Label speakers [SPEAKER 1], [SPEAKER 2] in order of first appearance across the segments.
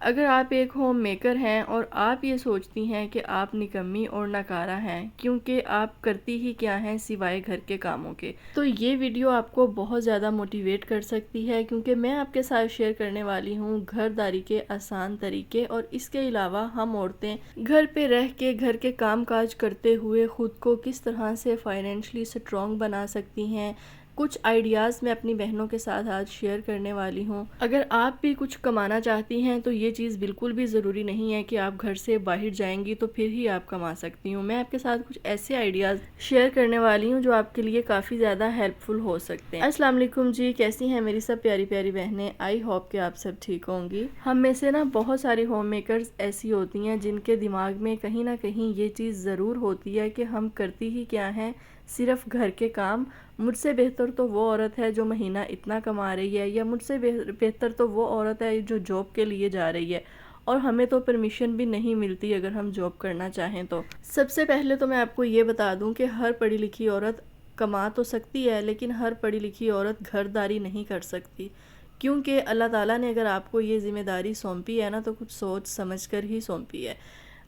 [SPEAKER 1] اگر آپ ایک ہوم میکر ہیں اور آپ یہ سوچتی ہیں کہ آپ نکمی اور ناکارہ ہیں کیونکہ آپ کرتی ہی کیا ہیں سوائے گھر کے کاموں کے، تو یہ ویڈیو آپ کو بہت زیادہ موٹیویٹ کر سکتی ہے، کیونکہ میں آپ کے ساتھ شیئر کرنے والی ہوں گھر داری کے آسان طریقے، اور اس کے علاوہ ہم عورتیں گھر پہ رہ کے گھر کے کام کاج کرتے ہوئے خود کو کس طرح سے فائنینشلی سٹرونگ بنا سکتی ہیں۔ کچھ آئیڈیاز میں اپنی بہنوں کے ساتھ آج شیئر کرنے والی ہوں۔ اگر آپ بھی کچھ کمانا چاہتی ہیں تو یہ چیز بالکل بھی ضروری نہیں ہے کہ آپ گھر سے باہر جائیں گی تو پھر ہی آپ کما سکتی ہوں۔ میں آپ کے ساتھ کچھ ایسے آئیڈیاز شیئر کرنے والی ہوں جو آپ کے لیے کافی زیادہ ہیلپ فل ہو سکتے ہیں۔ السلام علیکم جی، کیسی ہیں میری سب پیاری پیاری بہنیں؟ آئی ہوپ کہ آپ سب ٹھیک ہوں گی۔ ہم میں سے بہت ساری ہوم میکرز ایسی ہوتی ہیں جن کے دماغ میں کہیں نہ کہیں یہ چیز ضرور ہوتی ہے کہ ہم کرتی ہی کیا ہیں، صرف گھر کے کام۔ مجھ سے بہتر تو وہ عورت ہے جو مہینہ اتنا کما رہی ہے، یا مجھ سے بہتر تو وہ عورت ہے جو جاب کے لیے جا رہی ہے، اور ہمیں تو پرمیشن بھی نہیں ملتی اگر ہم جاب کرنا چاہیں تو۔ سب سے پہلے تو میں آپ کو یہ بتا دوں کہ ہر پڑھی لکھی عورت کما تو سکتی ہے، لیکن ہر پڑھی لکھی عورت گھر داری نہیں کر سکتی، کیونکہ اللہ تعالیٰ نے اگر آپ کو یہ ذمہ داری سونپی ہے نا تو کچھ سوچ سمجھ کر ہی سونپی ہے۔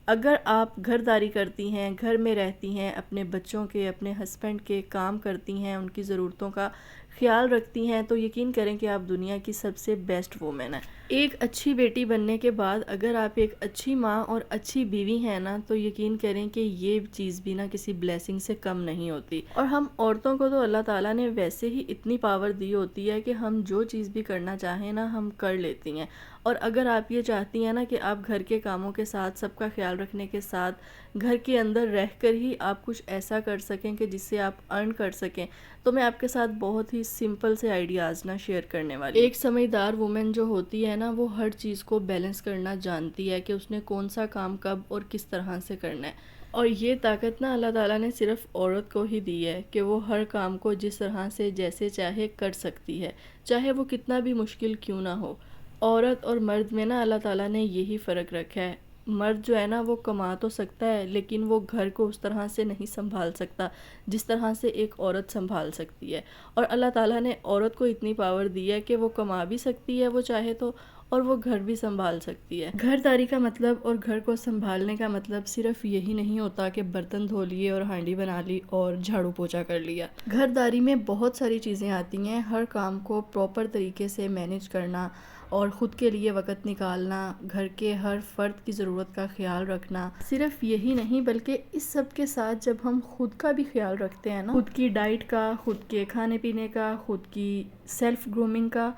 [SPEAKER 1] اگر آپ گھر داری کرتی ہیں، گھر میں رہتی ہیں، اپنے بچوں کے، اپنے ہسبینڈ کے کام کرتی ہیں، ان کی ضرورتوں کا خیال رکھتی ہیں، تو یقین کریں کہ آپ دنیا کی سب سے بیسٹ وومن ہیں۔ ایک اچھی بیٹی بننے کے بعد اگر آپ ایک اچھی ماں اور اچھی بیوی ہیں نا تو یقین کریں کہ یہ چیز بھی نا کسی بلیسنگ سے کم نہیں ہوتی۔ اور ہم عورتوں کو تو اللہ تعالیٰ نے ویسے ہی اتنی پاور دی ہوتی ہے کہ ہم جو چیز بھی کرنا چاہیں نا ہم کر لیتی ہیں۔ اور اگر آپ یہ چاہتی ہیں نا کہ آپ گھر کے کاموں کے ساتھ سب کا خیال رکھنے کے ساتھ گھر کے اندر رہ کر ہی آپ کچھ ایسا کر سکیں کہ جس سے آپ ارن کر سکیں، تو میں آپ کے ساتھ بہت ہی سمپل سے آئیڈیاز شیئر کرنے والی ہوں۔ ایک سمجھدار وومن جو ہوتی ہے نا وہ ہر چیز کو بیلنس کرنا جانتی ہے کہ اس نے کون سا کام کب اور کس طرح سے کرنا ہے، اور یہ طاقت نا اللہ تعالیٰ نے صرف عورت کو ہی دی ہے کہ وہ ہر کام کو جس طرح سے جیسے چاہے کر سکتی ہے، چاہے وہ کتنا بھی مشکل کیوں نہ ہو۔ عورت اور مرد میں نا اللہ تعالیٰ نے یہی فرق رکھا ہے۔ مرد جو ہے نا وہ کما تو سکتا ہے لیکن وہ گھر کو اس طرح سے نہیں سنبھال سکتا جس طرح سے ایک عورت سنبھال سکتی ہے، اور اللہ تعالیٰ نے عورت کو اتنی پاور دی ہے کہ وہ کما بھی سکتی ہے وہ چاہے تو، اور وہ گھر بھی سنبھال سکتی ہے۔ گھر داری کا مطلب اور گھر کو سنبھالنے کا مطلب صرف یہی نہیں ہوتا کہ برتن دھو لیے اور ہانڈی بنا لی اور جھاڑو پوچھا کر لیا۔ گھر داری میں بہت ساری چیزیں آتی ہیں، ہر کام کو پراپر طریقے سے مینیج کرنا اور خود کے لیے وقت نکالنا، گھر کے ہر فرد کی ضرورت کا خیال رکھنا۔ صرف یہی نہیں بلکہ اس سب کے ساتھ جب ہم خود کا بھی خیال رکھتے ہیں نا، خود کی ڈائٹ کا، خود کے کھانے پینے کا، خود کی سیلف گرومنگ کا،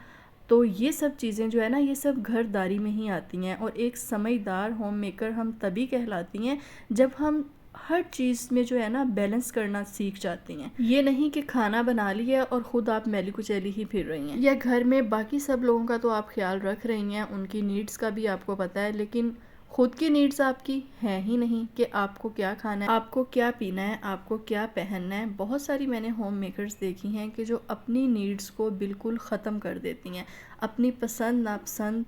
[SPEAKER 1] تو یہ سب چیزیں جو ہے نا یہ سب گھر داری میں ہی آتی ہیں۔ اور ایک سمجھدار ہوم میکر ہم تبھی کہلاتی ہیں جب ہم ہر چیز میں جو ہے نا بیلنس کرنا سیکھ جاتی ہیں۔ یہ نہیں کہ کھانا بنا لیا اور خود آپ میلی کچیلی ہی پھر رہی ہیں، یا گھر میں باقی سب لوگوں کا تو آپ خیال رکھ رہی ہیں، ان کی نیڈز کا بھی آپ کو پتہ ہے، لیکن خود کی نیڈز آپ کی ہیں ہی نہیں کہ آپ کو کیا کھانا ہے، آپ کو کیا پینا ہے، آپ کو کیا پہننا ہے۔ بہت ساری میں نے ہوم میکرز دیکھی ہیں کہ جو اپنی نیڈز کو بالکل ختم کر دیتی ہیں، اپنی پسند ناپسند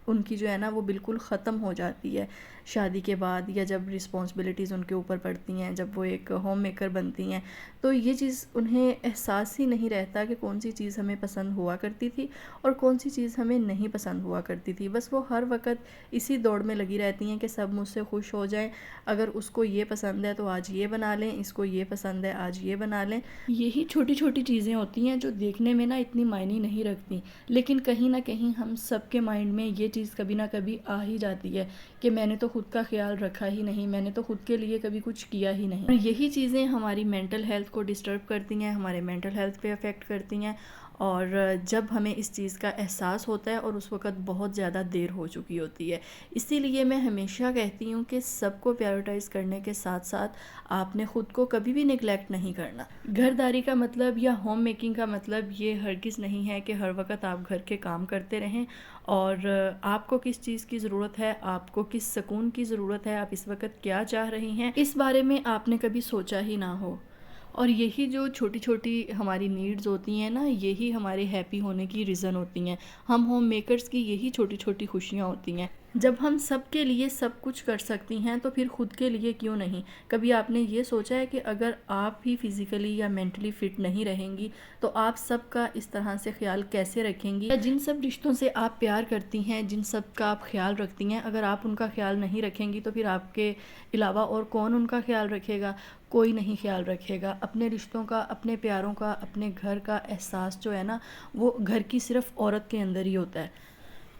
[SPEAKER 1] ان کی جو ہے نا وہ بالکل ختم ہو جاتی ہے شادی کے بعد، یا جب رسپانسبلٹیز ان کے اوپر پڑتی ہیں، جب وہ ایک ہوم میکر بنتی ہیں، تو یہ چیز انہیں احساس ہی نہیں رہتا کہ کون سی چیز ہمیں پسند ہوا کرتی تھی اور کون سی چیز ہمیں نہیں پسند ہوا کرتی تھی۔ بس وہ ہر وقت اسی دوڑ میں لگی رہتی ہیں کہ سب مجھ سے خوش ہو جائیں، اگر اس کو یہ پسند ہے تو آج یہ بنا لیں، اس کو یہ پسند ہے آج یہ بنا لیں۔ یہی چھوٹی چھوٹی چیزیں ہوتی ہیں جو دیکھنے میں نا اتنی معنی نہیں رکھتی، لیکن کہیں نہ کہیں ہم سب کے مائنڈ میں یہ چیز کبھی نہ کبھی آ ہی جاتی ہے کہ میں نے تو خود کا خیال رکھا ہی نہیں، میں نے تو خود کے لیے کبھی کچھ کیا ہی نہیں۔ اور یہی چیزیں ہماری مینٹل ہیلتھ کو ڈسٹرب کرتی ہیں، ہمارے مینٹل ہیلتھ پہ افیکٹ کرتی ہیں، اور جب ہمیں اس چیز کا احساس ہوتا ہے اور اس وقت بہت زیادہ دیر ہو چکی ہوتی ہے۔ اسی لیے میں ہمیشہ کہتی ہوں کہ سب کو پریورٹائز کرنے کے ساتھ ساتھ آپ نے خود کو کبھی بھی نیگلیکٹ نہیں کرنا۔ گھر داری کا مطلب یا ہوم میکنگ کا مطلب یہ ہرگز نہیں ہے کہ ہر وقت آپ گھر کے کام کرتے رہیں، اور آپ کو کس چیز کی ضرورت ہے، آپ کو کس سکون کی ضرورت ہے، آپ اس وقت کیا چاہ رہی ہیں، اس بارے میں آپ نے کبھی سوچا ہی نہ ہو۔ اور یہی جو چھوٹی چھوٹی ہماری نیڈز ہوتی ہیں نا یہی ہمارے ہیپی ہونے کی ریزن ہوتی ہیں، ہم ہوم میکرز کی یہی چھوٹی چھوٹی خوشیاں ہوتی ہیں۔ جب ہم سب کے لیے سب کچھ کر سکتی ہیں تو پھر خود کے لیے کیوں نہیں؟ کبھی آپ نے یہ سوچا ہے کہ اگر آپ ہی فزیکلی یا مینٹلی فٹ نہیں رہیں گی تو آپ سب کا اس طرح سے خیال کیسے رکھیں گی؟ یا جن سب رشتوں سے آپ پیار کرتی ہیں، جن سب کا آپ خیال رکھتی ہیں، اگر آپ ان کا خیال نہیں رکھیں گی تو پھر آپ کے علاوہ اور کون ان کا خیال رکھے گا؟ کوئی نہیں خیال رکھے گا۔ اپنے رشتوں کا، اپنے پیاروں کا، اپنے گھر کا احساس جو ہے نا، وہ گھر کی صرف عورت کے اندر ہی ہوتا ہے۔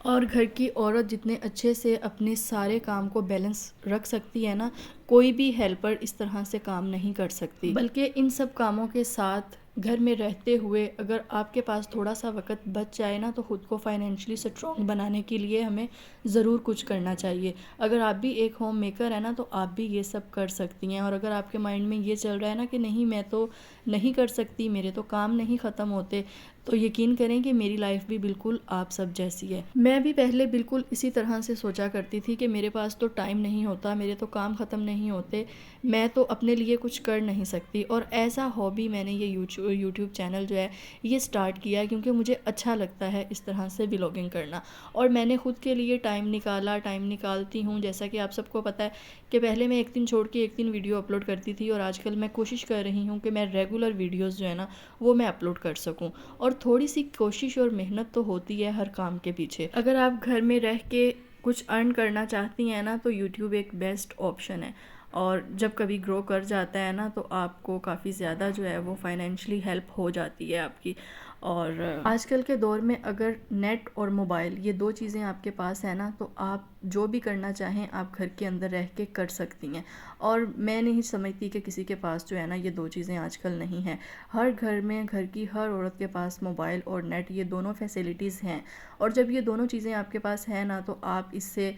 [SPEAKER 1] اور گھر کی عورت جتنے اچھے سے اپنے سارے کام کو بیلنس رکھ سکتی ہے نا، کوئی بھی ہیلپر اس طرح سے کام نہیں کر سکتی۔ بلکہ ان سب کاموں کے ساتھ گھر میں رہتے ہوئے اگر آپ کے پاس تھوڑا سا وقت بچ جائے نا تو خود کو فائنینشلی سٹرونگ بنانے کے لیے ہمیں ضرور کچھ کرنا چاہیے۔ اگر آپ بھی ایک ہوم میکر ہے نا تو آپ بھی یہ سب کر سکتی ہیں۔ اور اگر آپ کے مائنڈ میں یہ چل رہا ہے نا کہ نہیں میں تو نہیں کر سکتی، میرے تو کام نہیں ختم ہوتے، تو یقین کریں کہ میری لائف بھی بالکل آپ سب جیسی ہے۔ میں بھی پہلے بالکل اسی طرح سے سوچا کرتی تھی کہ میرے پاس تو ٹائم نہیں ہوتا، میرے تو کام ختم نہیں ہوتے، میں تو اپنے لیے کچھ کر نہیں سکتی۔ اور ایسا ہابی میں نے یہ یوٹیوب چینل جو ہے یہ سٹارٹ کیا کیونکہ مجھے اچھا لگتا ہے اس طرح سے ولاگنگ کرنا، اور میں نے خود کے لیے ٹائم نکالتی ہوں۔ جیسا کہ آپ سب کو پتہ ہے کہ پہلے میں ایک دن چھوڑ کے ایک دن ویڈیو اپلوڈ کرتی تھی، اور آج کل میں کوشش کر رہی ہوں کہ میں ریگولر ویڈیوز جو ہے نا وہ میں اپلوڈ کر سکوں۔ اور تھوڑی سی کوشش اور محنت تو ہوتی ہے ہر کام کے پیچھے۔ اگر آپ گھر میں رہ کے کچھ ارن کرنا چاہتی ہیں نا تو یوٹیوب ایک بیسٹ آپشن ہے، اور جب کبھی گرو کر جاتا ہے نا تو آپ کو کافی زیادہ جو ہے وہ فائنینشلی ہیلپ ہو جاتی ہے آپ کی۔ اور آج کل کے دور میں اگر نیٹ اور موبائل یہ دو چیزیں آپ کے پاس ہیں نا تو آپ جو بھی کرنا چاہیں آپ گھر کے اندر رہ کے کر سکتی ہیں۔ اور میں نہیں سمجھتی کہ کسی کے پاس جو ہے نا یہ دو چیزیں آج کل نہیں ہیں۔ ہر گھر میں، گھر کی ہر عورت کے پاس موبائل اور نیٹ یہ دونوں فیسلٹیز ہیں، اور جب یہ دونوں چیزیں آپ کے پاس ہیں نا تو آپ اس سے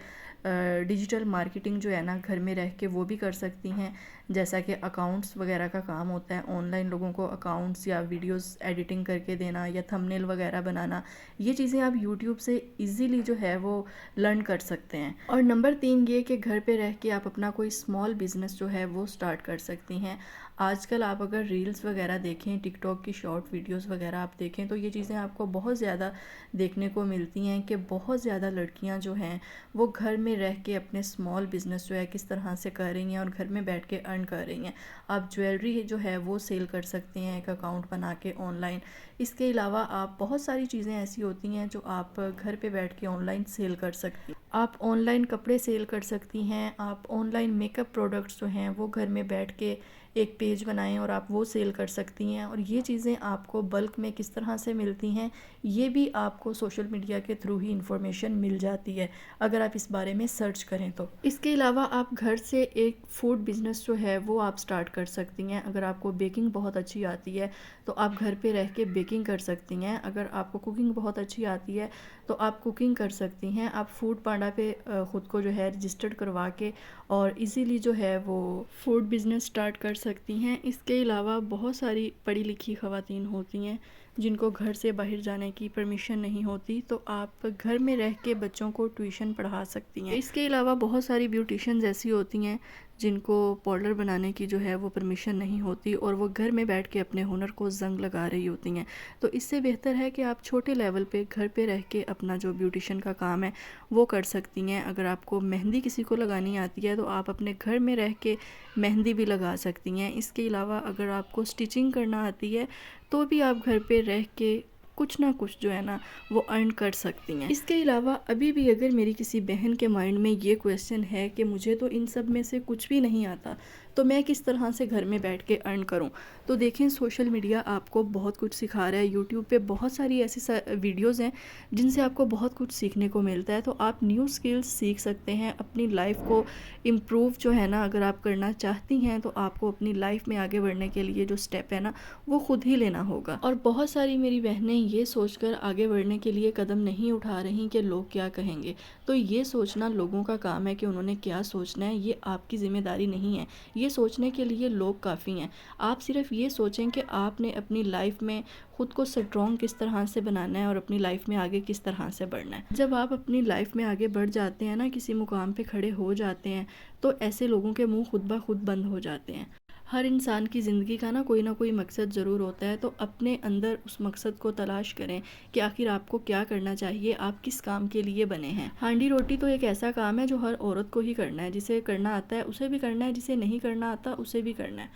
[SPEAKER 1] ڈیجیٹل مارکیٹنگ جو ہے نا گھر میں رہ کے وہ بھی کر سکتی ہیں، جیسا کہ اکاؤنٹس وغیرہ کا کام ہوتا ہے، آن لائن لوگوں کو اکاؤنٹس یا ویڈیوز ایڈیٹنگ کر کے دینا یا تھمبنیل وغیرہ بنانا، یہ چیزیں آپ یوٹیوب سے ایزیلی جو ہے وہ لرن کر سکتے ہیں۔ اور نمبر 3 یہ کہ گھر پہ رہ کے آپ اپنا کوئی اسمال بزنس جو ہے وہ سٹارٹ کر سکتی ہیں۔ آج کل آپ اگر ریلز وغیرہ دیکھیں، ٹک ٹاک کی شارٹ ویڈیوز وغیرہ آپ دیکھیں تو یہ چیزیں آپ کو بہت زیادہ دیکھنے کو ملتی ہیں کہ بہت زیادہ لڑکیاں جو ہیں وہ گھر میں رہ کے اپنے اسمال بزنس جو ہے کس طرح سے کر رہی ہیں اور گھر میں بیٹھ کے ارن کر رہی ہیں۔ آپ جویلری جو ہے وہ سیل کر سکتے ہیں ایک اکاؤنٹ بنا کے آن لائن۔ اس کے علاوہ آپ بہت ساری چیزیں ایسی ہوتی ہیں جو آپ گھر پہ بیٹھ کے آن لائن سیل کر سکتی ہیں۔ آپ آن لائن کپڑے سیل کر سکتی ہیں، آپ on line make up products جو ہیں وہ گھر میں بیٹھ کے ایک پیج بنائیں اور آپ وہ سیل کر سکتی ہیں۔ اور یہ چیزیں آپ کو بلک میں کس طرح سے ملتی ہیں یہ بھی آپ کو سوشل میڈیا کے تھرو ہی انفارمیشن مل جاتی ہے اگر آپ اس بارے میں سرچ کریں تو۔ اس کے علاوہ آپ گھر سے ایک فوڈ بزنس جو ہے وہ آپ سٹارٹ کر سکتی ہیں۔ اگر آپ کو بیکنگ بہت اچھی آتی ہے تو آپ گھر پہ رہ کے بیکنگ کر سکتی ہیں۔ اگر آپ کو کوکنگ بہت اچھی آتی ہے تو آپ کوکنگ کر سکتی ہیں۔ آپ فوڈ پانڈا پہ خود کو جو ہے رجسٹرڈ کروا کے اور ایزیلی جو ہے وہ فوڈ بزنس سٹارٹ کر سکتی ہیں۔ اس کے علاوہ بہت ساری پڑھی لکھی خواتین ہوتی ہیں جن کو گھر سے باہر جانے کی پرمیشن نہیں ہوتی، تو آپ گھر میں رہ کے بچوں کو ٹیوشن پڑھا سکتی ہیں۔ اس کے علاوہ بہت ساری بیوٹیشنز ایسی ہوتی ہیں جن کو پارلر بنانے کی جو ہے وہ پرمیشن نہیں ہوتی اور وہ گھر میں بیٹھ کے اپنے ہنر کو زنگ لگا رہی ہوتی ہیں، تو اس سے بہتر ہے کہ آپ چھوٹے لیول پہ گھر پہ رہ کے اپنا جو بیوٹیشن کا کام ہے وہ کر سکتی ہیں۔ اگر آپ کو مہندی کسی کو لگانی آتی ہے تو آپ اپنے گھر میں رہ کے مہندی بھی لگا سکتی ہیں۔ اس کے علاوہ اگر آپ کو سٹیچنگ کرنا آتی ہے تو بھی آپ گھر پہ رہ کے کچھ نہ کچھ جو ہے نا وہ ارن کر سکتی ہیں۔ اس کے علاوہ ابھی بھی اگر میری کسی بہن کے مائنڈ میں یہ کویسچن ہے کہ مجھے تو ان سب میں سے کچھ بھی نہیں آتا تو میں کس طرح سے گھر میں بیٹھ کے ارن کروں، تو دیکھیں سوشل میڈیا آپ کو بہت کچھ سکھا رہا ہے۔ یوٹیوب پہ بہت ساری ایسی ویڈیوز ہیں جن سے آپ کو بہت کچھ سیکھنے کو ملتا ہے، تو آپ نیو سکلز سیکھ سکتے ہیں۔ اپنی لائف کو امپروو جو ہے نا اگر آپ کرنا چاہتی ہیں تو آپ کو اپنی لائف میں آگے بڑھنے کے لیے جو سٹیپ ہے نا وہ خود ہی لینا ہوگا۔ اور بہت ساری میری بہنیں یہ سوچ کر آگے بڑھنے کے لیے قدم نہیں اٹھا رہی کہ لوگ کیا کہیں گے، تو یہ سوچنا لوگوں کا کام ہے کہ انہوں نے کیا سوچنا ہے، یہ آپ کی ذمہ داری نہیں ہے۔ یہ سوچنے کے لیے لوگ کافی ہیں۔ آپ صرف یہ سوچیں کہ آپ نے اپنی لائف میں خود کو سٹرونگ کس طرح سے بنانا ہے اور اپنی لائف میں آگے کس طرح سے بڑھنا ہے۔ جب آپ اپنی لائف میں آگے بڑھ جاتے ہیں نا، کسی مقام پہ کھڑے ہو جاتے ہیں، تو ایسے لوگوں کے منہ خود بخود بند ہو جاتے ہیں۔ ہر انسان کی زندگی کا نا کوئی نہ کوئی مقصد ضرور ہوتا ہے، تو اپنے اندر اس مقصد کو تلاش کریں کہ آخر آپ کو کیا کرنا چاہیے، آپ کس کام کے لیے بنے ہیں۔ ہانڈی روٹی تو ایک ایسا کام ہے جو ہر عورت کو ہی کرنا ہے، جسے کرنا آتا ہے اسے بھی کرنا ہے، جسے نہیں کرنا آتا اسے بھی کرنا ہے۔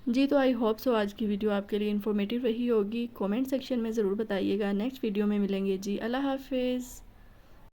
[SPEAKER 1] جی تو آئی ہوپ سو آج کی ویڈیو آپ کے لیے انفارمیٹیو رہی ہوگی۔ کومنٹ سیکشن میں ضرور بتائیے گا۔ نیکسٹ ویڈیو میں ملیں گے جی۔ اللہ حافظ۔